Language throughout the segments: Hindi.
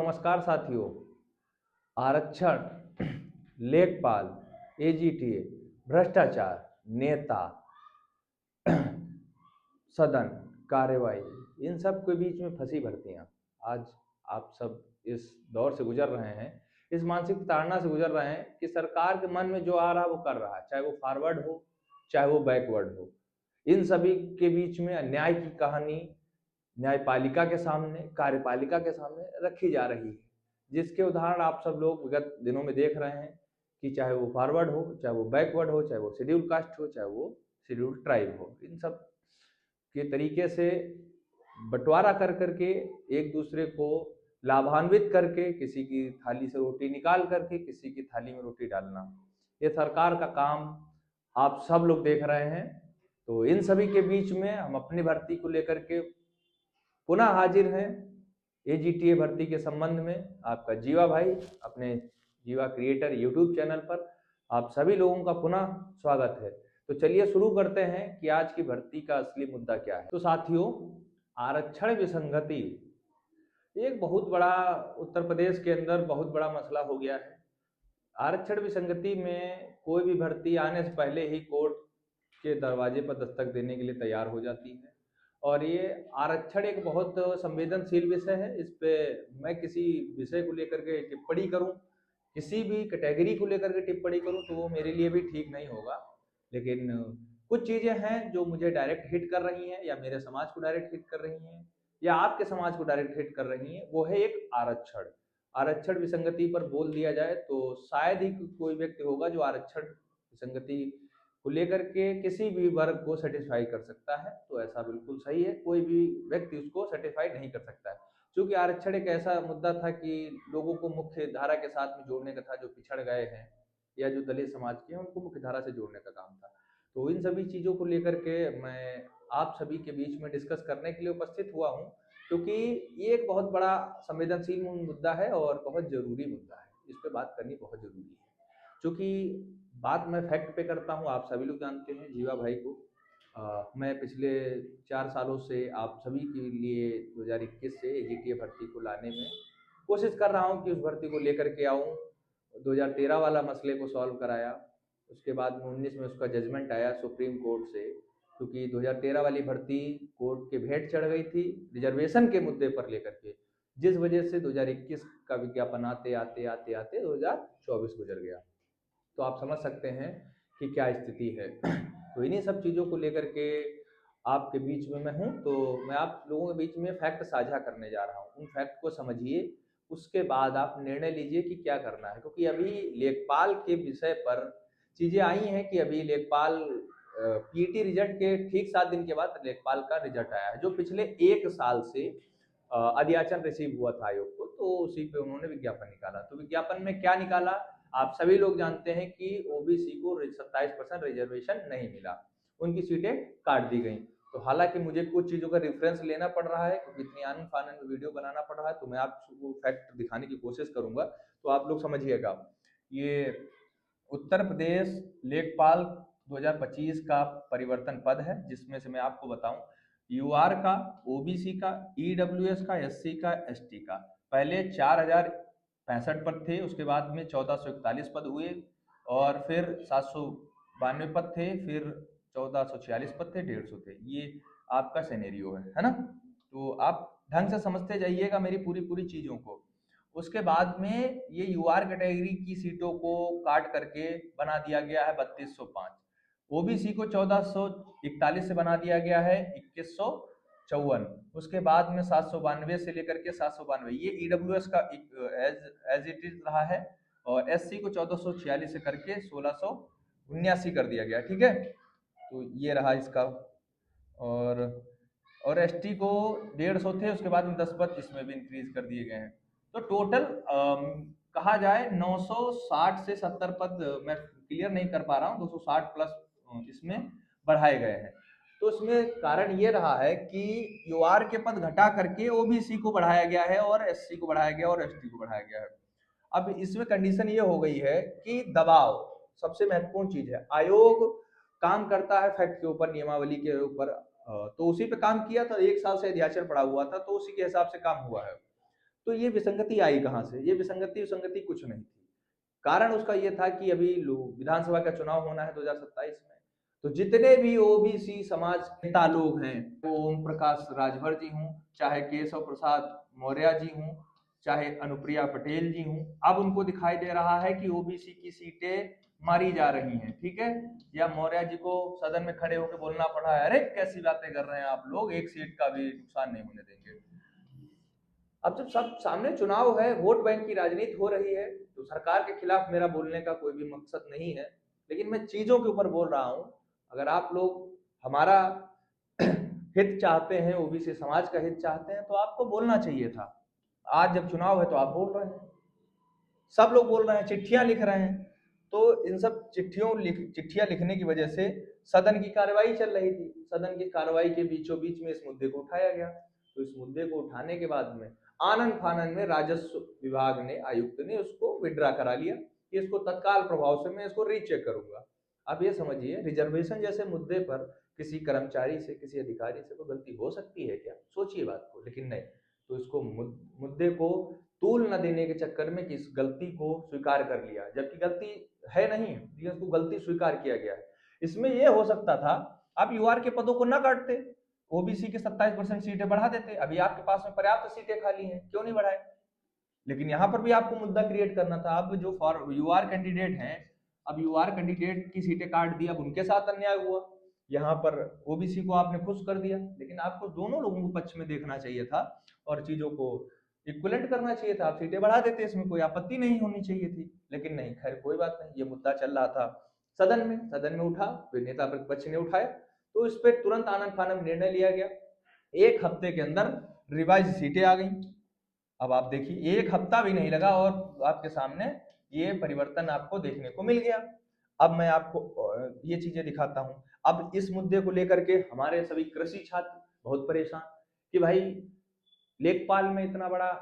नमस्कार साथियों। आरक्षण, लेखपाल, एजीटीए, भ्रष्टाचार, नेता, सदन, कार्यवाही, इन सब के बीच में फंसी भर्तियां। आज आप सब इस दौर से गुजर रहे हैं, इस मानसिक ताड़ना से गुजर रहे हैं कि सरकार के मन में जो आ रहा है वो कर रहा है, चाहे वो फॉरवर्ड हो चाहे वो बैकवर्ड हो। इन सभी के बीच में अन्याय की कहानी न्यायपालिका के सामने, कार्यपालिका के सामने रखी जा रही है, जिसके उदाहरण आप सब लोग विगत दिनों में देख रहे हैं कि चाहे वो फॉरवर्ड हो चाहे वो बैकवर्ड हो, चाहे वो शेड्यूल कास्ट हो चाहे वो शेड्यूल ट्राइब हो, इन सब के तरीके से बंटवारा कर करके एक दूसरे को लाभान्वित करके किसी की थाली से रोटी निकाल करके किसी की थाली में रोटी डालना, ये सरकार का काम आप सब लोग देख रहे हैं। तो इन सभी के बीच में हम अपनी भर्ती को लेकर के पुनः हाजिर हैं एजीटीए भर्ती के संबंध में। आपका जीवा भाई अपने जीवा क्रिएटर यूट्यूब चैनल पर आप सभी लोगों का पुनः स्वागत है। तो चलिए शुरू करते हैं कि आज की भर्ती का असली मुद्दा क्या है। तो साथियों, आरक्षण विसंगति एक बहुत बड़ा उत्तर प्रदेश के अंदर बहुत बड़ा मसला हो गया है। आरक्षण विसंगति में कोई भी भर्ती आने से पहले ही कोर्ट के दरवाजे पर दस्तक देने के लिए तैयार हो जाती है। और ये आरक्षण एक बहुत संवेदनशील विषय है। इस पे मैं किसी विषय को लेकर के टिप्पणी करूं, किसी भी कैटेगरी को लेकर के टिप्पणी करूं तो वो मेरे लिए भी ठीक नहीं होगा। लेकिन कुछ चीजें हैं जो मुझे डायरेक्ट हिट कर रही हैं या मेरे समाज को डायरेक्ट हिट कर रही हैं या आपके समाज को डायरेक्ट हिट कर रही हैं, वो है एक आरक्षण। आरक्षण विसंगति पर बोल दिया जाए तो शायद ही कोई व्यक्ति होगा जो आरक्षण विसंगति को लेकर के किसी भी वर्ग को सेटिस्फाई कर सकता है। तो ऐसा बिल्कुल सही है, कोई भी व्यक्ति उसको सेटिस्फाई नहीं कर सकता है, क्योंकि आरक्षण एक ऐसा मुद्दा था कि लोगों को मुख्य धारा के साथ में जोड़ने का था, जो पिछड़ गए हैं या जो दलित समाज के हैं उनको मुख्य धारा से जोड़ने का काम था। तो इन सभी चीज़ों को लेकर के मैं आप सभी के बीच में डिस्कस करने के लिए उपस्थित हुआ हूँ, क्योंकि ये एक बहुत बड़ा संवेदनशील मुद्दा है और बहुत जरूरी मुद्दा है। इस पर बात करनी बहुत जरूरी है, क्योंकि बात मैं फैक्ट पे करता हूँ। आप सभी लोग जानते हैं जीवा भाई को। मैं पिछले 4 सालों से आप सभी के लिए 2021 से एजीटीए भर्ती को लाने में कोशिश कर रहा हूँ कि उस भर्ती को लेकर के आऊँ। 2013 वाला मसले को सॉल्व कराया, उसके बाद में 19 में उसका जजमेंट आया सुप्रीम कोर्ट से, क्योंकि 2013 वाली भर्ती कोर्ट के भेंट चढ़ गई थी रिजर्वेशन के मुद्दे पर लेकर के, जिस वजह से 2021 का विज्ञापन आते आते आते आते 2024 गुजर गया। तो आप समझ सकते हैं कि क्या स्थिति है। तो इन्हीं सब चीज़ों को लेकर के आपके बीच में मैं हूँ। तो मैं आप लोगों के बीच में फैक्ट साझा करने जा रहा हूँ। उन फैक्ट को समझिए, उसके बाद आप निर्णय लीजिए कि क्या करना है। क्योंकि अभी लेखपाल के विषय पर चीज़ें आई हैं कि अभी लेखपाल पीटी रिजल्ट के ठीक 7 दिन के बाद लेखपाल का रिजल्ट आया है, जो पिछले 1 साल से अध्याचन रिसीव हुआ था आयोग को। तो उसी पे उन्होंने विज्ञापन निकाला। तो विज्ञापन में क्या निकाला आप सभी लोग जानते हैं कि ओबीसी को 27% रिजर्वेशन नहीं मिला, उनकी सीटें काट दी गई। तो हालांकि मुझे कुछ चीज़ों का रेफरेंस लेना पड़ रहा है, क्योंकि इतनी आनन फानन में वीडियो बनाना पड़ रहा है, तो मैं आपको फैक्ट दिखाने की कोशिश करूंगा। तो आप लोग समझिएगा, ये उत्तर प्रदेश लेखपाल 2025 का परिवर्तन पद है, जिसमें से मैं आपको बताऊं यूआर का, ओबीसी का, ईडब्ल्यूएस का, एससी का, एसटी का पहले 4065 पद थे, उसके बाद में 1441 पद हुए, और फिर 792 पद थे, फिर 1446 पद थे, 150 थे। ये आपका सिनेरियो है ना। तो आप ढंग से समझते जाइएगा मेरी पूरी पूरी चीजों को। उसके बाद में ये यूआर कैटेगरी की सीटों को काट करके बना दिया गया है 3205, ओबीसी को 1441 से बना दिया गया है 2154, उसके बाद में 792 से लेकर के 792 ये ईडब्ल्यूएस का एज इट इज रहा है, और एससी को 1446 से करके 1679 कर दिया गया। ठीक है, तो ये रहा इसका। और एसटी को 150 थे, उसके बाद में 10 पद इसमें भी इंक्रीज कर दिए गए हैं। तो टोटल कहा जाए 960 से 70 पद, मैं क्लियर नहीं कर पा रहा हूँ, 260 प्लस इसमें बढ़ाए गए हैं। तो इसमें कारण ये रहा है कि यूआर के पद घटा करके ओबीसी को बढ़ाया गया है, और एससी को बढ़ाया गया, और एसटी को बढ़ाया गया है। अब इसमें कंडीशन ये हो गई है कि दबाव सबसे महत्वपूर्ण चीज है। आयोग काम करता है फैक्ट के ऊपर, नियमावली के ऊपर, तो उसी पे काम किया था। 1 साल से अध्याचन पड़ा हुआ था, तो उसी के हिसाब से काम हुआ है। तो ये विसंगति आई कहाँ से? ये विसंगति कुछ नहीं थी। कारण उसका ये था कि अभी विधानसभा का चुनाव होना है 2027 में, तो जितने भी ओबीसी समाज के नेता लोग हैं, वो ओम प्रकाश राजभर जी हों, चाहे केशव प्रसाद मौर्य जी हों, चाहे अनुप्रिया पटेल जी हों, अब उनको दिखाई दे रहा है कि ओबीसी की सीटें मारी जा रही हैं, ठीक है। या मौर्य जी को सदन में खड़े होकर बोलना पड़ा है, अरे कैसी बातें कर रहे हैं आप लोग, एक सीट का भी नुकसान नहीं होने देंगे। अब जब सब सामने चुनाव है, वोट बैंक की राजनीति हो रही है, तो सरकार के खिलाफ मेरा बोलने का कोई भी मकसद नहीं है, लेकिन मैं चीजों के ऊपर बोल रहा हूं। अगर आप लोग हमारा हित चाहते हैं, ओबीसी समाज का हित चाहते हैं, तो आपको बोलना चाहिए था। आज जब चुनाव है तो आप बोल रहे हैं, सब लोग बोल रहे हैं, चिट्ठियां लिख रहे हैं, तो इन सब चिट्ठियां लिखने की वजह से सदन की कार्रवाई चल रही थी। सदन की कार्रवाई के बीचों बीच में इस मुद्दे को उठाया गया। तो इस मुद्दे को उठाने के बाद में आनन फानन में राजस्व विभाग ने, आयुक्त ने उसको विड्रा करा लिया कि इसको तत्काल प्रभाव से मैं इसको रीचेक करूंगा। अब ये समझिए, रिजर्वेशन जैसे मुद्दे पर किसी कर्मचारी से, किसी अधिकारी से कोई गलती हो सकती है क्या? सोचिए बात को। लेकिन नहीं, तो इसको मुद्दे को तूल न देने के चक्कर में कि इस गलती को स्वीकार कर लिया, जबकि गलती है नहीं, लेकिन उसको गलती स्वीकार किया गया है। इसमें यह हो सकता था आप यूआर के पदों को न काटते, ओबीसी के 27% सीटें बढ़ा देते। अभी आपके पास में पर्याप्त सीटें खाली हैं, क्यों नहीं बढ़ाए? लेकिन यहाँ पर भी आपको मुद्दा क्रिएट करना था। अब जो यूआर कैंडिडेट हैं, अब यूआर कैंडिडेट की सीटें काट दी, अब उनके साथ अन्याय हुआ। यहाँ पर ओबीसी को आपने खुश कर दिया, लेकिन आपको दोनों लोगों को पक्ष में देखना चाहिए था और चीजों को इक्वलेंट करना चाहिए था। आप सीटें बढ़ा देते, इसमें कोई आपत्ति नहीं होनी चाहिए थी, लेकिन नहीं। खैर कोई बात नहीं, ये मुद्दा चल रहा था सदन में उठा, फिर नेता प्रतिपक्ष ने उठाया, तो इस पर तुरंत आनन फानन निर्णय लिया गया। एक हफ्ते के अंदर रिवाइज सीटें आ गई। अब आप देखिए, एक हफ्ता भी नहीं लगा और आपके सामने ये परिवर्तन आपको देखने को मिल गया। अब मैं आपको ये चीजें दिखाता हूं। अब इस मुद्दे को लेकर के हमारे सभी कृषि छात्र बहुत परेशान कि भाई लेखपाल में इतना बड़ा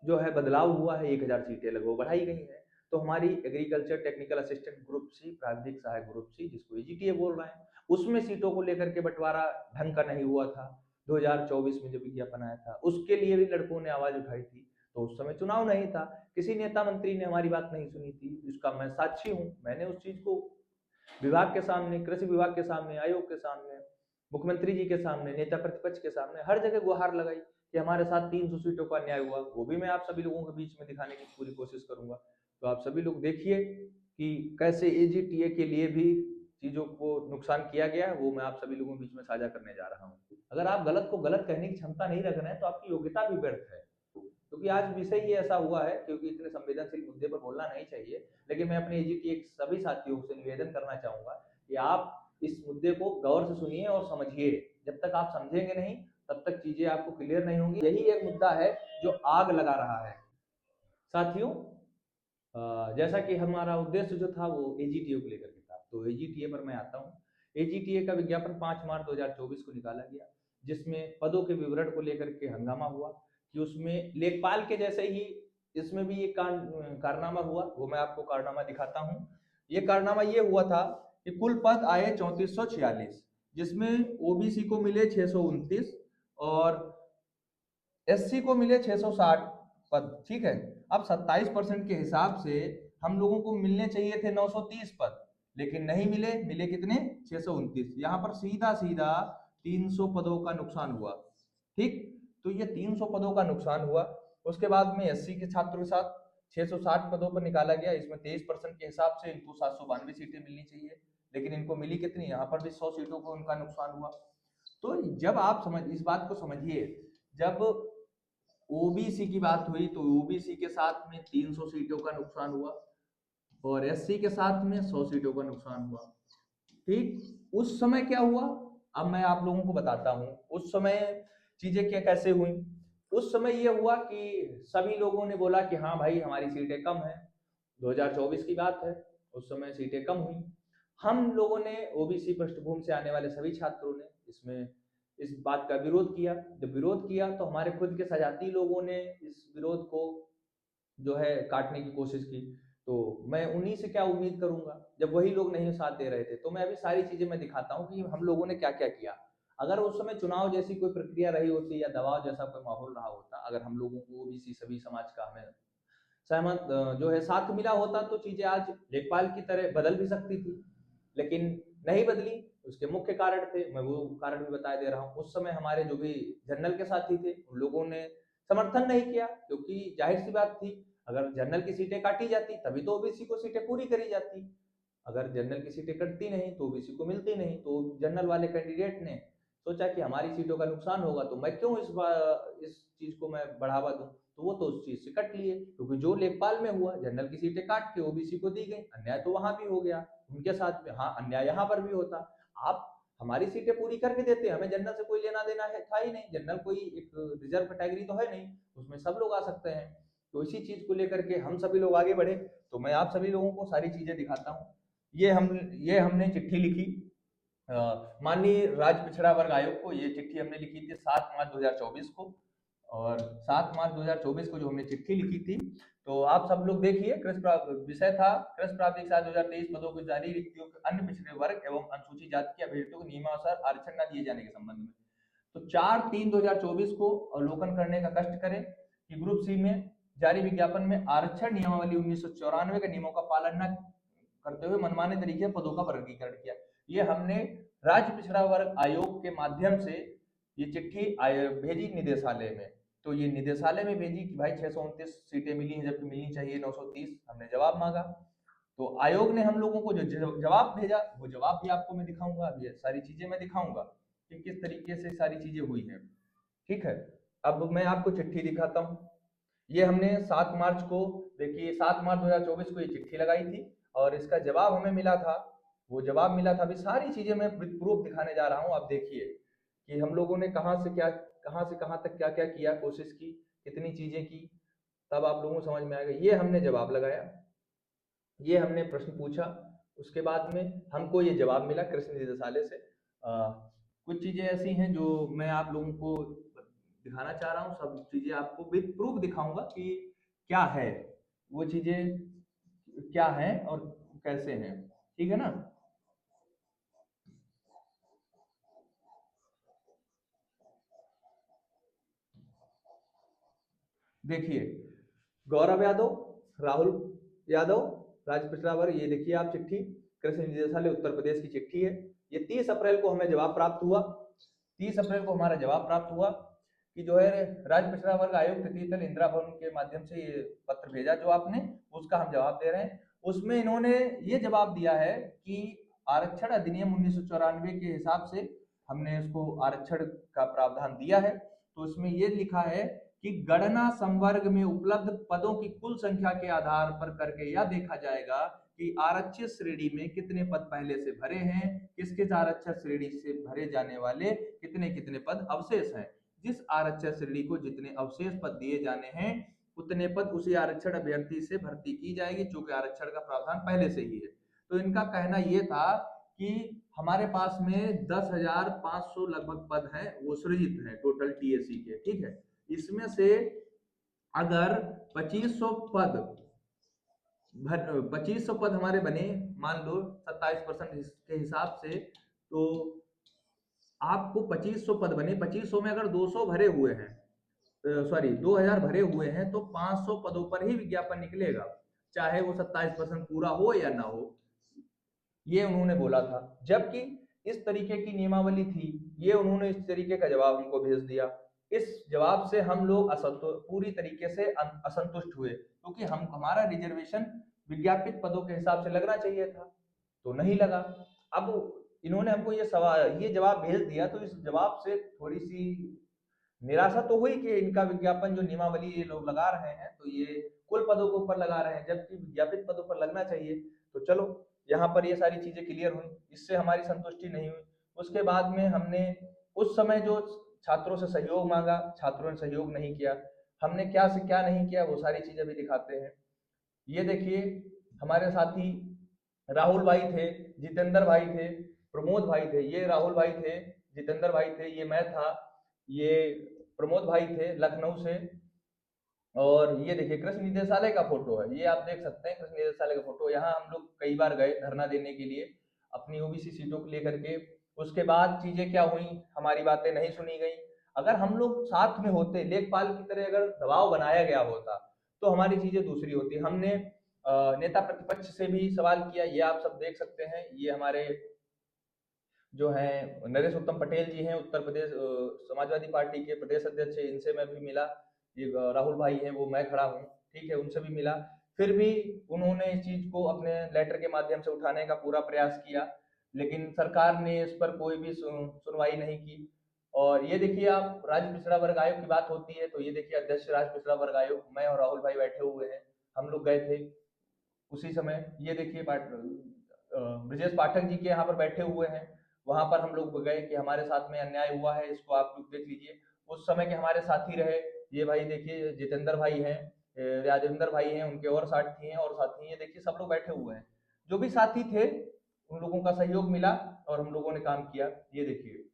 जो है बदलाव हुआ है, 1000 सीटें लगभग बढ़ाई गई हैं। तो हमारी agriculture technical assistant group C, प्राथमिक सहायक ग्रुप सी, जिसको एजीटीए बोल रहे हैं, उसमें सीटों को लेकर के बंटवारा ढंग का नहीं हुआ था। 2024 में जो विज्ञापन आया था, उसके लिए भी लड़कों ने आवाज उठाई थी। तो उस समय चुनाव नहीं था, किसी नेता मंत्री ने हमारी बात नहीं सुनी थी, जिसका मैं साक्षी हूँ। मैंने उस चीज को विभाग के सामने, कृषि विभाग के सामने, आयोग के सामने, मुख्यमंत्री जी के सामने, नेता प्रतिपक्ष के सामने हर जगह गुहार लगाई कि हमारे साथ 300 सीटों का अन्याय हुआ। वो भी मैं आप सभी लोगों के बीच में दिखाने की पूरी कोशिश करूंगा। तो आप सभी लोग देखिए कि कैसे एजीटीए के लिए भी चीजों को नुकसान किया गया है, वो मैं आप सभी लोगों के बीच में साझा करने जा रहा हूँ। अगर आप गलत को गलत कहने की क्षमता नहीं रख रहे हैं, तो आपकी योग्यता भी व्यर्थ है। क्योंकि आज विषय ही ऐसा हुआ है, क्योंकि इतने संवेदनशील मुद्दे पर बोलना नहीं चाहिए, लेकिन मैं अपने एजीटीए के सभी साथियों से निवेदन करना चाहूंगा कि आप इस मुद्दे को गौर से सुनिए और समझिए। जब तक आप समझेंगे नहीं, तब तक चीजें आपको क्लियर नहीं होंगी। यही एक मुद्दा है जो आग लगा रहा है साथियों। जैसा कि हमारा उद्देश्य जो था वो एजीटीए को लेकर के था, तो एजीटीए पर मैं आता हूँ। एजीटीए का विज्ञापन 5 मार्च 2024 को निकाला गया, जिसमें पदों के विवरण को लेकर के हंगामा हुआ कि उसमें लेखपाल के जैसे ही इसमें भी एक कारनामा हुआ। वो मैं आपको कारनामा दिखाता हूँ। ये कारनामा ये हुआ था कि कुल पद आए 3446, जिसमें ओबीसी को मिले 629 और एससी को मिले 660 पद, ठीक है। अब 27% के हिसाब से हम लोगों को मिलने चाहिए थे 930 पद, लेकिन नहीं मिले। मिले कितने? 629। यहाँ पर सीधा सीधा 300 पदों का नुकसान हुआ, ठीक। तो ये 300 पदों का नुकसान हुआ। उसके बाद में एससी के छात्रों के साथ 660 पदों पर निकाला गया। इसमें 23% के हिसाब से इनको 792 सीटें मिलनी चाहिए, लेकिन इनको मिली कितनी? यहाँ पर भी 100 सीटों को उनका नुकसान हुआ। तो जब आप इस बात को समझिए, जब ओबीसी की बात हुई तो ओबीसी के साथ में 300 सीटों का नुकसान हुआ और एससी के साथ में 100 सीटों का नुकसान हुआ, ठीक। उस समय क्या हुआ, अब मैं आप लोगों को बताता हूं उस समय चीजें क्या कैसे हुई। उस समय यह हुआ कि सभी लोगों ने बोला कि हाँ भाई हमारी सीटें कम है। 2024 की बात है, उस समय सीटें कम हुई। हम लोगों ने, ओबीसी पृष्ठभूमि से आने वाले सभी छात्रों ने इसमें इस बात का विरोध किया। जब विरोध किया तो हमारे खुद के सजाती लोगों ने इस विरोध को जो है काटने की कोशिश की। तो मैं उन्हीं से क्या उम्मीद करूंगा जब वही लोग नहीं साथ दे रहे थे। तो मैं अभी सारी चीजें मैं दिखाता हूं कि हम लोगों ने क्या क्या किया। अगर उस समय चुनाव जैसी कोई प्रक्रिया रही होती या दबाव जैसा कोई माहौल रहा होता, अगर हम लोगों को ओबीसी सभी समाज का हमें सहमत जो है साथ मिला होता, तो चीजें आज लेखपाल की तरह बदल भी सकती थी, लेकिन नहीं बदली। उसके मुख्य कारण थे, मैं वो कारण भी बता दे रहा हूँ। उस समय हमारे जो भी जनरल के साथी थे उन लोगों ने समर्थन नहीं किया, क्योंकि जाहिर सी बात थी, अगर जनरल की सीटें काटी जाती तभी तो ओबीसी को सीटें पूरी करी जाती। अगर जनरल की सीटें कटती नहीं तो ओबीसी को मिलती नहीं। तो जनरल वाले कैंडिडेट ने सोचा कि हमारी सीटों का नुकसान होगा, तो मैं क्यों इस चीज को मैं बढ़ावा दूं। तो वो तो उस चीज से कट लिए, क्योंकि जो लेखपाल में हुआ, जनरल की सीटें काट के ओबीसी को दी गई, अन्याय तो वहां भी हो गया उनके साथ में। हाँ, अन्याय यहाँ पर भी होता। आप हमारी सीटें पूरी करके देते, हमें जनरल से कोई लेना देना है था ही नहीं। जनरल कोई एक रिजर्व कैटेगरी तो है नहीं, उसमें सब लोग आ सकते हैं। तो इसी चीज को लेकर के हम सभी लोग आगे बढ़े। तो मैं आप सभी लोगों को सारी चीजें दिखाता हूँ। ये हमने चिट्ठी लिखी माननीय राज्य पिछड़ा वर्ग आयोग को। ये चिट्ठी हमने लिखी थी 7 मार्च 2024 को। और 7 मार्च 2024 को जो हमने चिट्ठी लिखी थी, तो आप सब लोग देखिए, विषय था कृषि प्राप्ति 2023 पदों को जारी रिक्तियों के अन्य पिछड़े वर्ग एवं अनुसूचित जाति के अभ्यर्थियों को नियमानुसार आरक्षण न दिए जाने के संबंध में। तो 4/3/2024 को अवलोकन करने का कष्ट करें कि ग्रुप सी में जारी विज्ञापन में आरक्षण नियमावली 1994 के नियमों का पालन न करते हुए मनमाने तरीके पदों का वर्गीकरण किया। ये हमने राज्य पिछड़ा वर्ग आयोग के माध्यम से ये चिट्ठी भेजी निदेशालय में। तो ये निदेशालय में भेजी कि भाई 629 सीटें मिली हैं जबकि मिलनी चाहिए 930। हमने जवाब मांगा, तो आयोग ने हम लोगों को जो जवाब भेजा, वो जवाब भी आपको मैं दिखाऊंगा। अभी सारी चीजें मैं दिखाऊंगा कि किस तरीके से सारी चीजें हुई हैं। ठीक है, अब मैं आपको चिट्ठी दिखाता हूँ। ये हमने 7 मार्च को, देखिए 7 मार्च 2024 को ये चिट्ठी लगाई थी और इसका जवाब हमें मिला था। वो जवाब मिला था, अभी सारी चीजें मैं विद प्रूफ दिखाने जा रहा हूँ। आप देखिए कि हम लोगों ने कहाँ से कहाँ तक क्या क्या किया, कोशिश की, कितनी चीजें की, तब आप लोगों को समझ में आएगा। ये हमने जवाब लगाया, ये हमने प्रश्न पूछा, उसके बाद में हमको ये जवाब मिला कृषि निदेशालय से। कुछ चीजें ऐसी हैं जो मैं आप लोगों को दिखाना चाह रहा हूँ। सब चीजें आपको विद प्रूफ दिखाऊंगा कि क्या है, वो चीजें क्या है और कैसे हैं। ठीक है ना। देखिए, गौरव यादव, राहुल यादव, राज्य पिछड़ा वर्ग, ये देखिए आप चिट्ठी, कृषि निदेशालय उत्तर प्रदेश की चिट्ठी है। ये 30 अप्रैल को हमें जवाब प्राप्त हुआ। 30 अप्रैल को हमारा जवाब प्राप्त हुआ कि जो है राज्य पिछड़ा वर्ग आयोग तृतीय तल इंदिरा भवन के माध्यम से ये पत्र भेजा जो आपने, उसका हम जवाब दे रहे हैं। उसमें इन्होंने ये जवाब दिया है कि आरक्षण अधिनियम 1994 के हिसाब से हमने इसको आरक्षण का प्रावधान दिया है। तो इसमें ये लिखा है कि गणना संवर्ग में उपलब्ध पदों की कुल संख्या के आधार पर करके यह देखा जाएगा कि आरक्षित श्रेणी में कितने पद पहले से भरे हैं, किस किस आरक्षित श्रेणी से भरे जाने वाले कितने कितने पद अवशेष हैं। जिस आरक्षित श्रेणी को जितने अवशेष पद दिए जाने हैं, उतने पद उसी आरक्षण अभ्यर्थी से भर्ती की जाएगी, चूंकि आरक्षण का प्रावधान पहले से ही है। तो इनका कहना यह था कि हमारे पास में 10,500 लगभग पद हैं, वो सृजित हैं टोटल टीएससी के। ठीक है, इसमें से अगर 2500 पद हमारे बने, मान लो 27% के हिसाब से, तो आपको 2500 पद बने, 2500 में अगर 200 भरे हुए हैं, सॉरी 2000 भरे हुए हैं, तो 500 पदों पर ही विज्ञापन निकलेगा, चाहे वो 27% पूरा हो या ना हो। ये उन्होंने बोला था। जबकि इस तरीके की नियमावली थी, ये उन्होंने इस तरीके का जवाब हमको भेज दिया। इस जवाब से हम लोग पूरी तरीके से असंतुष्ट हुए, क्योंकि हमारा रिजर्वेशन विज्ञापित पदों के हिसाब से लगना चाहिए था, तो नहीं लगा। अब इन्होंने हमको ये जवाब भेज दिया, तो इस जवाब से थोड़ी सी निराशा तो हुई कि इनका विज्ञापन जो नियमावली ये लोग लगा रहे हैं, तो ये कुल पदों के ऊपर लगा रहे हैं, जबकि विज्ञापित पदों पर लगना चाहिए। तो चलो, यहाँ पर ये सारी चीजें क्लियर हुई, इससे हमारी संतुष्टि नहीं हुई। उसके बाद में हमने उस समय जो छात्रों से सहयोग मांगा, छात्रों ने सहयोग नहीं किया। हमने क्या से क्या नहीं किया, वो सारी चीजें भी दिखाते हैं। ये देखिए, हमारे साथी राहुल भाई थे, जितेंद्र भाई थे, प्रमोद भाई थे। ये राहुल भाई थे, जितेंद्र भाई थे, ये मैं था, ये प्रमोद भाई थे लखनऊ से। और ये देखिए कृषि निदेशालय का फोटो है, ये आप देख सकते हैं कृषि निदेशालय का फोटो। यहाँ हम लोग कई बार गए धरना देने के लिए अपनी ओबीसी सीटों को लेकर के। उसके बाद चीजें क्या हुई, हमारी बातें नहीं सुनी गई। अगर हम लोग साथ में होते, लेखपाल की तरह अगर दबाव बनाया गया होता तो हमारी चीजें दूसरी होती। हमने नेता प्रतिपक्ष से भी सवाल किया, ये आप सब देख सकते हैं, ये हमारे जो हैं नरेश उत्तम पटेल जी हैं, उत्तर प्रदेश समाजवादी पार्टी के प्रदेश अध्यक्ष है, इनसे मैं भी मिला। ये राहुल भाई हैं, वो मैं खड़ा हूँ, ठीक है, उनसे भी मिला। फिर भी उन्होंने इस चीज को अपने लेटर के माध्यम से उठाने का पूरा प्रयास किया, लेकिन सरकार ने इस पर कोई भी सुनवाई नहीं की। और ये देखिए, आप राज्य पिछड़ा वर्ग आयोग की बात होती है तो ये देखिए अध्यक्ष राज्य पिछड़ा वर्ग आयोग, मैं और राहुल भाई बैठे हुए हैं, हम लोग गए थे उसी समय। ये देखिए ब्रजेश पाठक जी के यहाँ पर बैठे हुए हैं, वहां पर हम लोग गए कि हमारे साथ में अन्याय हुआ है, इसको आप लोग देख लीजिए। उस समय के हमारे साथी रहे, ये भाई देखिए जितेंद्र भाई हैं, राजेंद्र भाई हैं, उनके और साथी हैं, और साथी ये देखिए सब लोग बैठे हुए हैं। जो भी साथी थे उन लोगों का सहयोग मिला और हम लोगों ने काम किया। ये देखिए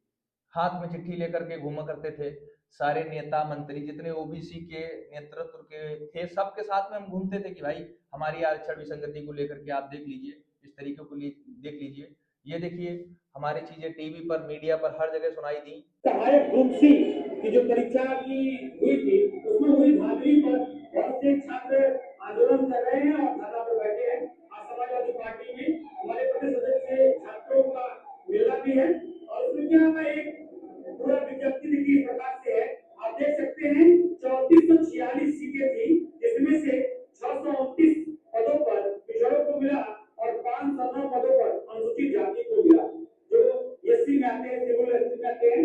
हाथ में चिट्ठी लेकर के घूमा करते थे सारे नेता मंत्री, जितने ओबीसी के नेतृत्व के थे, सबके साथ में हम घूमते थे कि भाई हमारी आरक्षण विसंगति को लेकर के आप देख लीजिए, इस तरीके को देख लीजिए। ये देखिए हमारी चीजें टीवी पर, मीडिया पर हर जगह सुनाई दी। सहायक ग्रुप सी की जो परीक्षा की हुई थी, उसमें हुई धांधली पर बहुत से छात्र आंदोलन कर रहे हैं और धरना पर बैठे हैं। आज समाजवादी पार्टी में हमारे प्रदेश अध्यक्ष छात्रों का मिलना भी है, और उसमें क्या है, एक पूरा विज्ञप्ति देखिए इस प्रकार से है, आप देख सकते हैं 3446 सीटें थी, जिसमें से 629 पदों पर पिछड़ों को मिला और 509 पदों पर अनुसूचित जाति को मिला। जो एससी में आते हैं, सिविल एससी में आते हैं,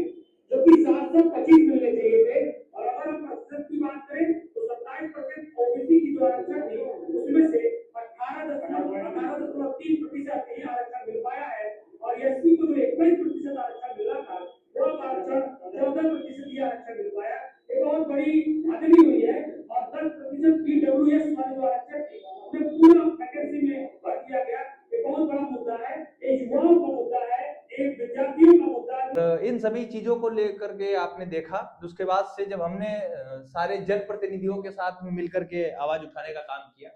जो कि 725 मिलने चाहिए थे। और अगर हम प्रतिशत की बात करें तो 27% ओबीसी की जो आरक्षण थी, उसमें से 18.3% ही आरक्षण मिल पाया है, और एससी को जो 21% आरक्षण मिला था, वो आरक्षण 14% ही आरक्षण मिल पाया। ये बहुत बड़ी धांधली हुई है, और 10% पीडब्ल्यूएस वाले जो आरक्षण थे, उन्हें पूरा वैकेंसी में भर दिया गया। ये बहुत बड़ा मुद्दा है, ये युवाओं का मुद्दा है, एक विद्यार्थियों का मुद्दा है। इन सभी चीजों को लेकर के आपने देखा, उसके बाद से जब हमने सारे जनप्रतिनिधियों के साथ में मिलकर के आवाज उठाने का काम किया,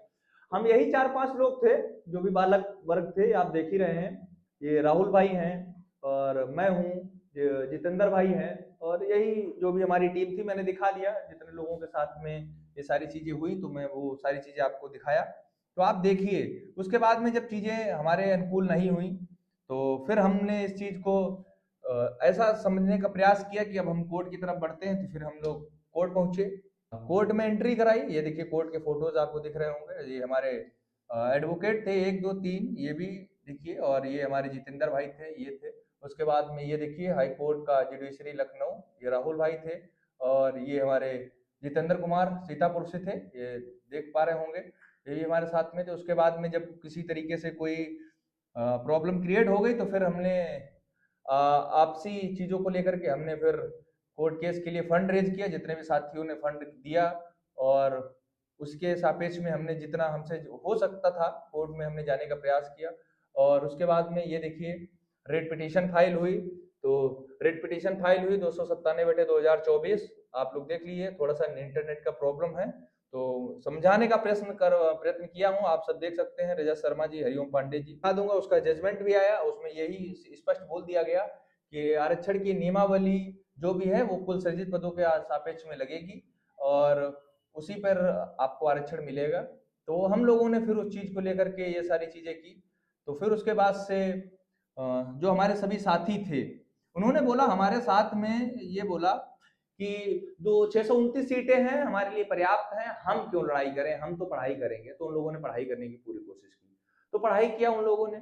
हम यही 4-5 लोग थे जो भी बालक वर्ग थे, आप देख ही रहे हैं। ये राहुल भाई हैं और मैं हूँ, जितेंद्र भाई हैं, और यही जो भी हमारी टीम थी, मैंने दिखा दिया जितने लोगों के साथ में ये सारी चीजें हुई, तो मैं वो सारी चीजें आपको दिखाया। तो आप देखिए उसके बाद में जब चीजें हमारे अनुकूल नहीं हुई तो फिर हमने इस चीज को ऐसा समझने का प्रयास किया कि अब हम कोर्ट की तरफ बढ़ते हैं। तो फिर हम लोग कोर्ट पहुंचे, कोर्ट में एंट्री कराई। ये देखिए कोर्ट के फोटोज आपको दिख रहे होंगे, ये हमारे एडवोकेट थे 1 2 3, ये भी देखिए, और ये हमारे जितेंद्र भाई थे, ये थे। उसके बाद में ये देखिए हाई कोर्ट का जुडिशरी लखनऊ, ये राहुल भाई थे, और ये हमारे जितेंद्र कुमार सीतापुर से थे, ये देख पा रहे होंगे, ये हमारे साथ में थे। उसके बाद में जब किसी तरीके से कोई प्रॉब्लम क्रिएट हो गई तो फिर हमने आपसी चीजों को लेकर के हमने फिर कोर्ट केस के लिए फंड रेज किया, जितने भी साथियों ने फंड दिया, और उसके सापेक्ष में हमने जितना हमसे हो सकता था कोर्ट में हमने जाने का प्रयास किया। और उसके बाद में ये देखिए रेट पिटीशन फाइल हुई, तो रेट पिटीशन फाइल हुई 297/2024, आप लोग देख लीजिए, थोड़ा सा इंटरनेट का प्रॉब्लम है तो समझाने का प्रयत्न किया हूँ, आप सब देख सकते हैं। रजत शर्मा जी, हरिओम पांडे जी, बता दूंगा, उसका जजमेंट भी आया, उसमें यही स्पष्ट बोल दिया गया कि आरक्षण की नियमावली जो भी है वो कुल सृजित पदों के सापेक्ष में लगेगी और उसी पर आपको आरक्षण मिलेगा। तो हम लोगों ने फिर उस चीज को लेकर के ये सारी चीजें की। तो फिर उसके बाद से जो हमारे सभी साथी थे उन्होंने बोला, हमारे साथ में ये बोला कि जो 629 सीटें हैं हमारे लिए पर्याप्त हैं, हम क्यों लड़ाई करें, हम तो पढ़ाई करेंगे। तो उन लोगों ने पढ़ाई करने की पूरी कोशिश की, तो पढ़ाई किया उन लोगों ने,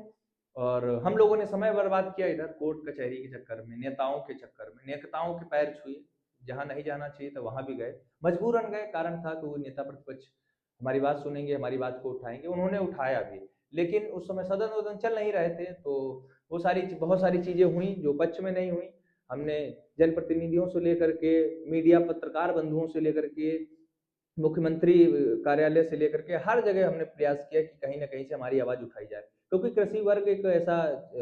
और हम लोगों ने समय बर्बाद किया इधर कोर्ट कचहरी के चक्कर में, नेताओं के चक्कर में, नेताओं के पैर छुए, जहां नहीं जाना चाहिए था वहां भी गए, मजबूरन गए, कारण था कि वो नेता प्रतिपक्ष हमारी बात सुनेंगे, हमारी बात को उठाएंगे, उन्होंने उठाया भी। लेकिन उस समय सदन वदन चल नहीं रहे थे, तो वो बहुत सारी चीजें हुई जो पक्ष में नहीं हुई। हमने जनप्रतिनिधियों से लेकर के, मीडिया पत्रकार बंधुओं से लेकर के, मुख्यमंत्री कार्यालय से लेकर के हर जगह हमने प्रयास किया कि कहीं ना कहीं से हमारी आवाज उठाई जाए, क्योंकि कृषि वर्ग एक ऐसा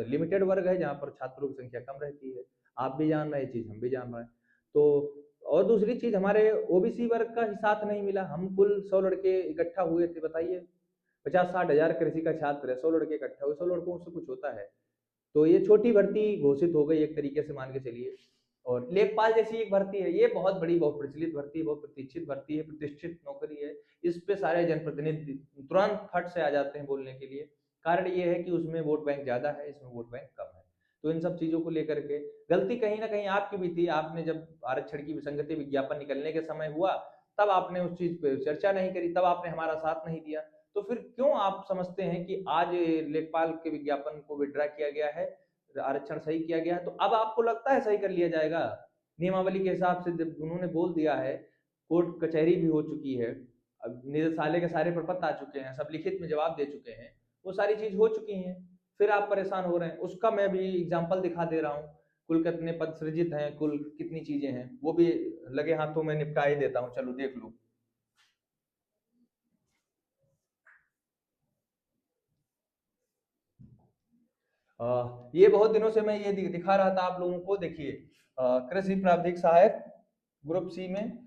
लिमिटेड वर्ग है जहाँ पर छात्रों की संख्या कम रहती है, आप भी जान रहे हैं चीज, हम भी जान रहे हैं। तो और दूसरी चीज, हमारे ओबीसी वर्ग का ही साथ नहीं मिला। हम कुल 100 लड़के इकट्ठा हुए थे, बताइए 50-60 हजार कृषि का छात्र है, 100 लड़के इकट्ठा हुए, 100 लड़कों से कुछ होता है? तो ये छोटी भर्ती घोषित हो गई एक तरीके से, मान के चलिए। और लेखपाल जैसी एक भर्ती है, ये बहुत बड़ी, बहुत प्रचलित भर्ती है, बहुत प्रतीक्षित भर्ती है, प्रतिष्ठित नौकरी है। इस पे सारे जनप्रतिनिधि तुरंत फट से आ जाते हैं बोलने के लिए। कारण ये है कि उसमें वोट बैंक ज्यादा है, इसमें वोट बैंक कम है। तो इन सब चीजों को लेकर के गलती कहीं ना कहीं आपकी भी थी। आपने जब आरक्षण की विसंगति विज्ञापन निकलने के समय हुआ, तब आपने उस चीज पे चर्चा नहीं करी, तब आपने हमारा साथ नहीं दिया। तो फिर क्यों आप समझते हैं कि आज लेखपाल के विज्ञापन को विड्रा किया गया है, आरक्षण सही किया गया है, तो अब आपको लगता है सही कर लिया जाएगा? नियमावली के हिसाब से जब उन्होंने बोल दिया है, कोर्ट कचहरी भी हो चुकी है, अब निदेशालय के सारे प्रपत्र आ चुके हैं, सब लिखित में जवाब दे चुके हैं, वो सारी चीज हो चुकी हैं, फिर आप परेशान हो रहे हैं। उसका मैं भी एग्जाम्पल दिखा दे रहा हूँ, कुल कितने पद सृजित हैं, कुल कितनी चीजें हैं, वो भी लगे हाथों में निपटा ही देता हूँ, चलो देख लो। ये बहुत दिनों से मैं ये दिखा रहा था आप लोगों को। देखिए, कृषि प्रावधिक सहायक ग्रुप सी में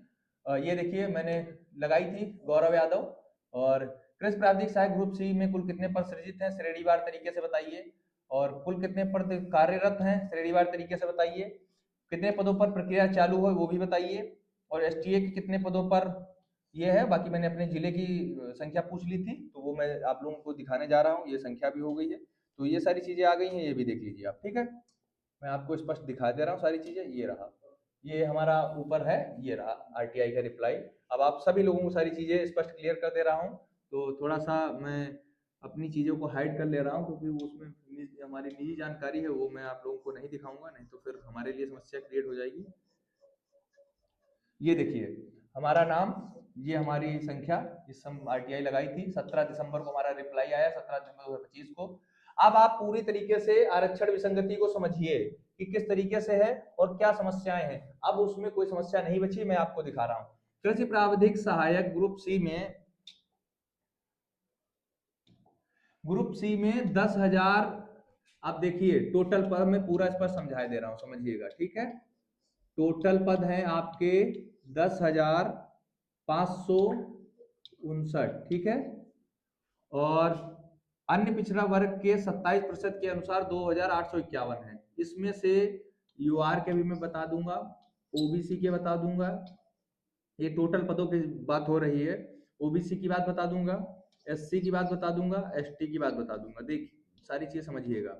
ये देखिए मैंने लगाई थी गौरव यादव। और कृषि प्रावधिक सहायक ग्रुप सी में कुल कितने पद सृजित हैं श्रेणीवार तरीके से बताइए, और कुल कितने पद कार्यरत हैं श्रेणीवार तरीके से बताइए, कितने पदों पर प्रक्रिया चालू है वो भी बताइए, और एसटीए के कितने पदों पर ये है। बाकी मैंने अपने जिले की संख्या पूछ ली थी, तो वो मैं आप लोगों को दिखाने जा रहा हूँ, ये संख्या भी हो गई है। तो ये सारी चीजें आ गई हैं, ये भी देख लीजिए आप, ठीक है। मैं आपको स्पष्ट दिखा दे रहा हूँ सारी चीजें। ये रहा, ये हमारा ऊपर है, ये रहा आरटीआई का रिप्लाई। अब आप सभी लोगों को सारी चीजें स्पष्ट क्लियर कर दे रहा हूँ। तो थोड़ा सा मैं अपनी चीजों को हाइड कर ले रहा हूँ, क्योंकि उसमें हमारी निजी जानकारी है, वो मैं आप लोगों को नहीं दिखाऊंगा, नहीं तो फिर हमारे लिए समस्या क्रिएट हो जाएगी। ये देखिए हमारा नाम, ये हमारी संख्या, जिस हम आरटीआई लगाई थी 17 दिसंबर को हमारा रिप्लाई आया, 17 दिसंबर 2025 को। अब आप पूरी तरीके से आरक्षण विसंगति को समझिए कि किस तरीके से है और क्या समस्याएं हैं। अब उसमें कोई समस्या नहीं बची, मैं आपको दिखा रहा हूँ। कृषि प्रावधिक सहायक ग्रुप सी में 10,000। अब देखिए टोटल पद में पूरा स्पष्ट समझा दे रहा हूँ, समझिएगा, ठीक है। टोटल पद हैं आपके 10,559, ठीक है। और अन्य पिछड़ा वर्ग के 27% के अनुसार 2,851 है। इसमें से यूआर के भी मैं बता दूंगा, ओबीसी के बता दूंगा, ये टोटल पदों की बात हो रही है। ओबीसी की बात बता दूंगा, एससी की बात बता दूंगा, एसटी की बात बता दूंगा। देखिए सारी चीज समझिएगा।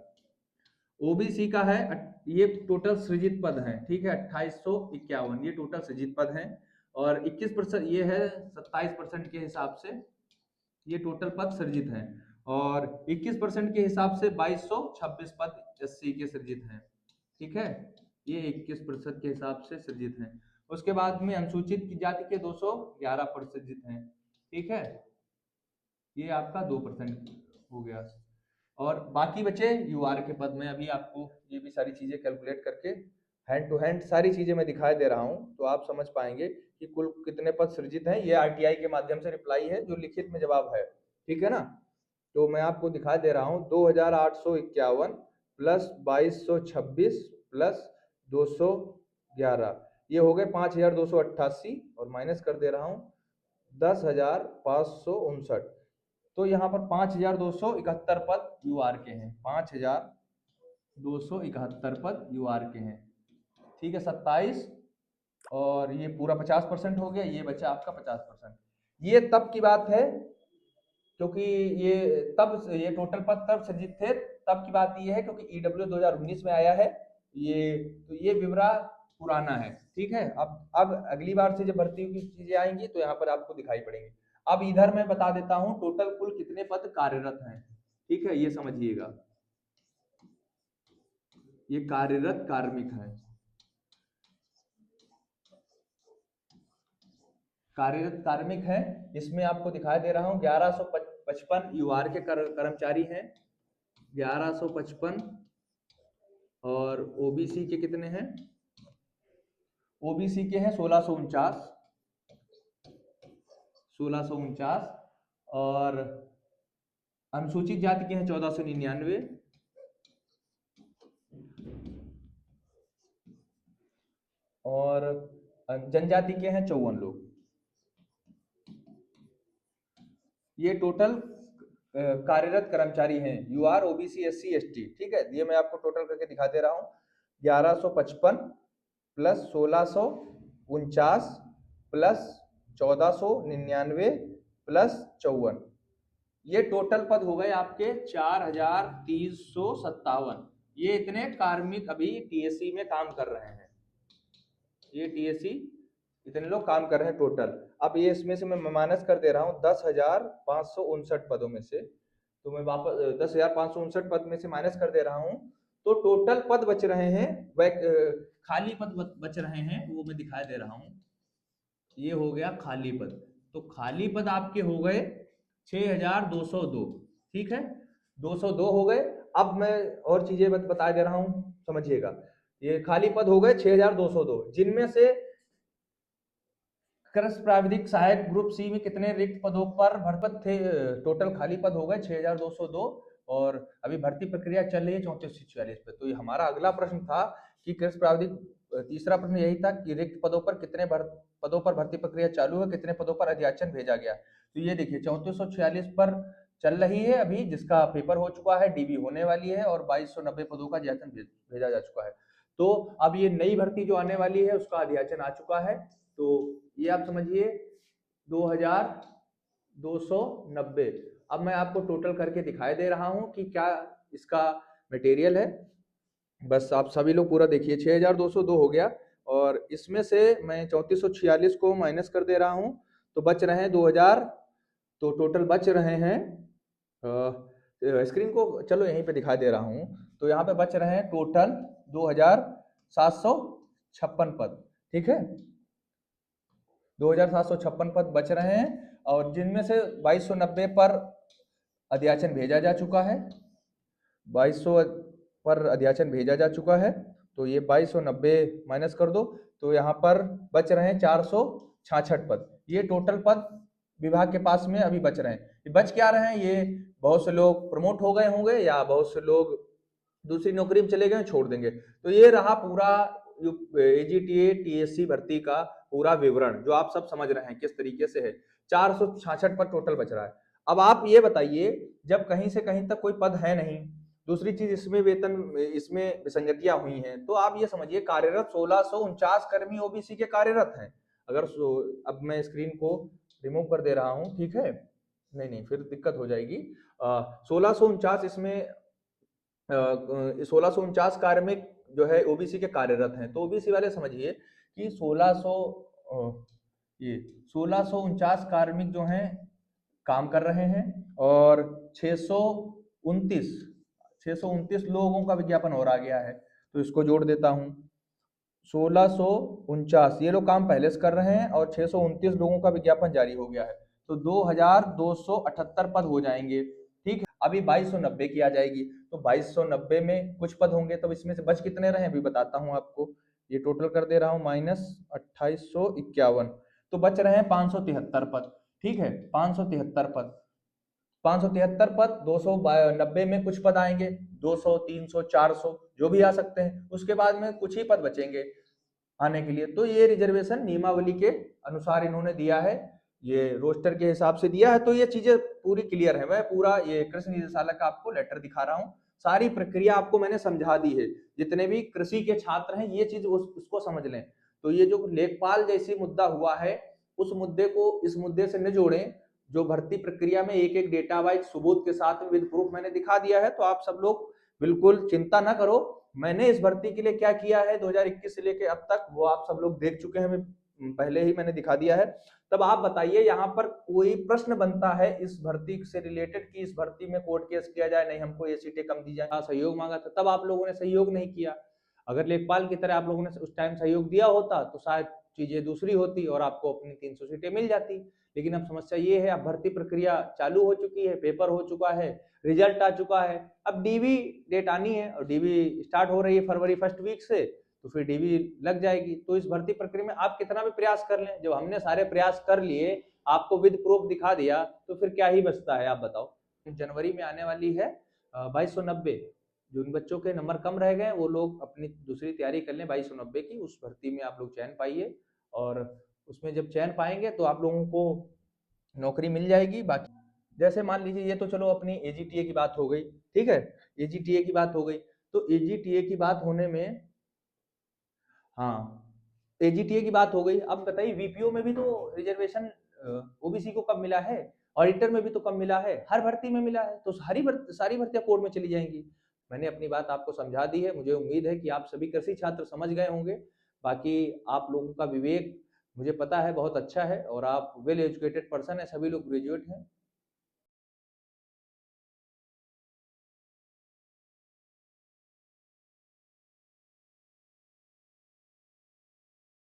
ओबीसी का है, ये टोटल सृजित पद हैं, ठीक है, 2851 ये टोटल सृजित पद हैं। और 21% ये है 27% के हिसाब से ये टोटल पद सृजित हैं। और 21% के हिसाब से 2226 पद एससी के सृजित हैं, ठीक है। ये 21% के हिसाब से सृजित हैं। उसके बाद में अनुसूचित जाति के 211 पद सृजित हैं, ठीक है। ये आपका 2% हो गया। और बाकी बचे यूआर के पद में। अभी आपको ये भी सारी चीजें कैलकुलेट करके हैंड टू हैंड सारी चीजें मैं दिखाई दे रहा हूँ, तो आप समझ पाएंगे कि कुल कितने पद सृजित हैं। ये आरटीआई के माध्यम से रिप्लाई है, जो लिखित में जवाब है, ठीक है ना। तो मैं आपको दिखा दे रहा हूँ 2,851 प्लस 2,226 प्लस 211, ये हो गए 5,288, और माइनस कर दे रहा हूँ 10,559। तो यहाँ पर 5,271 पद यूआर के हैं, 5,271 पद यूआर के हैं, ठीक है। 27 और ये पूरा 50% हो गया, ये बचा आपका 50%। ये तब की बात है, क्योंकि ये तब ये टोटल पद तब सृजित थे, तब की बात ये है क्योंकि ईडब्ल्यू 2019 में आया है ये, तो ये विवरा पुराना है, ठीक है। अब अगली बार से जब भर्ती की चीजें आएंगी तो यहाँ पर आपको दिखाई पड़ेंगी। अब इधर मैं बता देता हूँ टोटल कुल कितने पद कार्यरत हैं, ठीक है, ये समझिएगा। ये कार्यरत कार्मिक है, कार्यरत कार्मिक है। इसमें आपको दिखाई दे रहा हूँ 1155 यूआर के कर्मचारी हैं, 1155। और ओबीसी के कितने हैं? ओबीसी के हैं 1649। और अनुसूचित जाति के हैं 1499। और जनजाति के हैं 54 लोग। ये टोटल कार्यरत कर्मचारी हैं, U R OBC SC ST, ठीक है। ये मैं आपको टोटल करके दिखा दे रहा हूँ, 1155 प्लस 1649 प्लस 1499 प्लस 54, ये टोटल पद हो गए आपके 4357। ये इतने कार्मिक अभी टीएससी में काम कर रहे हैं, ये टीएससी इतने लोग काम कर रहे हैं टोटल। अब ये इसमें से मैं माइनस कर दे रहा हूँ 10,559 पदों में से, तो मैं वापस 10,559 पद में से माइनस कर दे रहा हूँ, तो टोटल पद बच रहे हैं, खाली पद बच रहे हैं, वो मैं दिखा दे रहा हूँ। ये हो गया खाली पद, तो खाली पद आपके हो गए 6,202, ठीक है, 202 हो गए। अब मैं और चीजें बता दे रहा हूँ, समझिएगा। ये खाली पद हो गए 6,202, जिनमें से कृषि प्राविधिक सहायक ग्रुप सी में कितने रिक्त पदों पर भरपद थे, टोटल खाली पद हो गए 6,202, और अभी भर्ती प्रक्रिया चल रही है 3446 पे। तो ये हमारा अगला प्रश्न था कि कृषि प्राविधिक, तीसरा प्रश्न यही था कि रिक्त पदों पर कितने पदों पर भर्ती प्रक्रिया चालू है, कितने पदों पर अध्याचन भेजा गया। तो ये देखिए 3446 पर चल रही है अभी, जिसका पेपर हो चुका है, डीबी होने वाली है, और 2290 पदों का अध्याचन भेजा जा चुका है। तो अब ये नई भर्ती जो आने वाली है उसका अध्याचन आ चुका है, तो ये आप समझिए 2290। अब मैं आपको टोटल करके दिखाई दे रहा हूं कि क्या इसका मटेरियल है, बस आप सभी लोग पूरा देखिए। 6,202 हो गया, और इसमें से मैं 3446 को माइनस कर दे रहा हूं, तो बच रहे हैं 2,000, तो टोटल बच रहे हैं, स्क्रीन को चलो यहीं पे दिखा दे रहा हूं, तो यहाँ पे बच रहे हैं टोटल 2,756 पद, ठीक है, 2,756 पद बच रहे हैं, और जिनमें से 2290 पर अध्याचन भेजा जा चुका है, 2200 पर अध्याचन भेजा जा चुका है, तो ये 2290 माइनस कर दो, तो यहाँ पर बच रहे हैं 466 पद। ये टोटल पद विभाग के पास में अभी बच रहे हैं। ये बच क्या रहे हैं, ये बहुत से लोग प्रमोट हो गए होंगे, या बहुत से लोग दूसरी नौकरी में चले गए, छोड़ देंगे। तो ये रहा पूरा एजीटीए टीएससी भर्ती का पूरा विवरण, जो आप सब समझ रहे हैं किस तरीके से है। 466 पद टोटल बच रहा है। अब आप ये बताइए, जब कहीं से कहीं तक कोई पद है नहीं, दूसरी चीज इसमें वेतन, इसमें विसंगतियां हुई हैं, तो आप ये समझिए कार्यरत 1649 कर्मी ओबीसी के कार्यरत हैं। अगर अब मैं स्क्रीन को रिमूव कर दे रहा हूं, ठीक है, नहीं फिर दिक्कत हो जाएगी। 1649 इसमें 1649 कार्मिक जो है ओबीसी के कार्यरत हैं, तो ओबीसी वाले समझिए कि 1649 कार्मिक जो हैं काम कर रहे हैं, और 629 लोगों का विज्ञापन और आ गया है, तो इसको जोड़ देता हूं। 1649 ये लोग काम पहले से कर रहे हैं, और 629 लोगों का विज्ञापन जारी हो गया है, तो 2,278 पद हो जाएंगे, ठीक है। अभी 2290 की आ जाएगी, तो 2290 में कुछ पद होंगे, तब इसमें से बच कितने रहे अभी बताता हूं आपको। ये टोटल कर दे रहा हूं, -2851, तो बच रहे हैं 573 पद, ठीक है, 573 पद। 573 पद, 290 में कुछ पद आएंगे, 200 300 400 जो भी आ सकते हैं, उसके बाद में कुछ ही पद बचेंगे आने के लिए। तो ये रिजर्वेशन नियमावली के अनुसार इन्होंने दिया है, ये रोस्टर के हिसाब से दिया है, तो ये चीजें पूरी क्लियर है। मैं पूरा ये कृषि निदेशालय का आपको लेटर दिखा रहा हूँ, सारी प्रक्रिया आपको मैंने समझा दी है। जितने भी कृषि के छात्र हैं ये चीज उसको समझ लें। तो ये जो लेखपाल जैसी मुद्दा हुआ है, उस मुद्दे को इस मुद्दे से न जोड़ें। जो भर्ती प्रक्रिया में एक एक डेटा वाइज सबूत के साथ में विद प्रूफ मैंने दिखा दिया है, तो आप सब लोग बिल्कुल चिंता ना करो। मैंने इस भर्ती के लिए क्या किया है 2021 से लेके अब तक, वो आप सब लोग देख चुके हैं, पहले ही मैंने दिखा दिया है। तब आप बताइए यहाँ पर कोई प्रश्न बनता है इस भर्ती से रिलेटेड कि इस भर्ती में कोर्ट केस किया जाए, नहीं हमको ये सीटें कम दी जाए, सहयोग मांगा था, तब आप लोगों ने सहयोग नहीं किया। अगर लेखपाल की तरह आप लोगों ने उस टाइम सहयोग दिया होता तो शायद चीजें दूसरी होती और आपको अपनी 300 सीटें मिल जाती। लेकिन अब समस्या ये है, अब भर्ती प्रक्रिया चालू हो चुकी है, पेपर हो चुका है, रिजल्ट आ चुका है, अब डीवी डेट आनी है, और डीवी स्टार्ट हो रही है फरवरी फर्स्ट वीक से, तो फिर डीवी लग जाएगी। तो इस भर्ती प्रक्रिया में आप कितना भी प्रयास कर लें, जब हमने सारे प्रयास कर लिए, आपको विद प्रूफ दिखा दिया, तो फिर क्या ही बचता है आप बताओ। जनवरी में आने वाली है 2290। जिन बच्चों के नंबर कम रह गए वो लोग अपनी दूसरी तैयारी कर लें 2290 की, उस भर्ती में आप लोग चयन पाइए, और उसमें जब चयन पाएंगे तो आप लोगों को नौकरी मिल जाएगी। बाकी जैसे मान लीजिए, ये तो चलो अपनी एजीटीए की बात हो गई, ठीक है, एजीटीए की बात हो गई। तो एजीटीए की बात होने में, हाँ, एजीटीए की बात हो गई। अब बताइए वीपीओ में भी तो रिजर्वेशन ओबीसी को कम मिला है, ऑडिटर में भी तो कम मिला है, हर भर्ती में मिला है, तो सारी भर्तियां कोर्ट में चली जाएंगी। मैंने अपनी बात आपको समझा दी है, मुझे उम्मीद है कि आप सभी कृषि छात्र समझ गए होंगे। बाकी आप लोगों का विवेक मुझे पता है बहुत अच्छा है, और आप वेल एजुकेटेड पर्सन है, सभी लोग ग्रेजुएट हैं।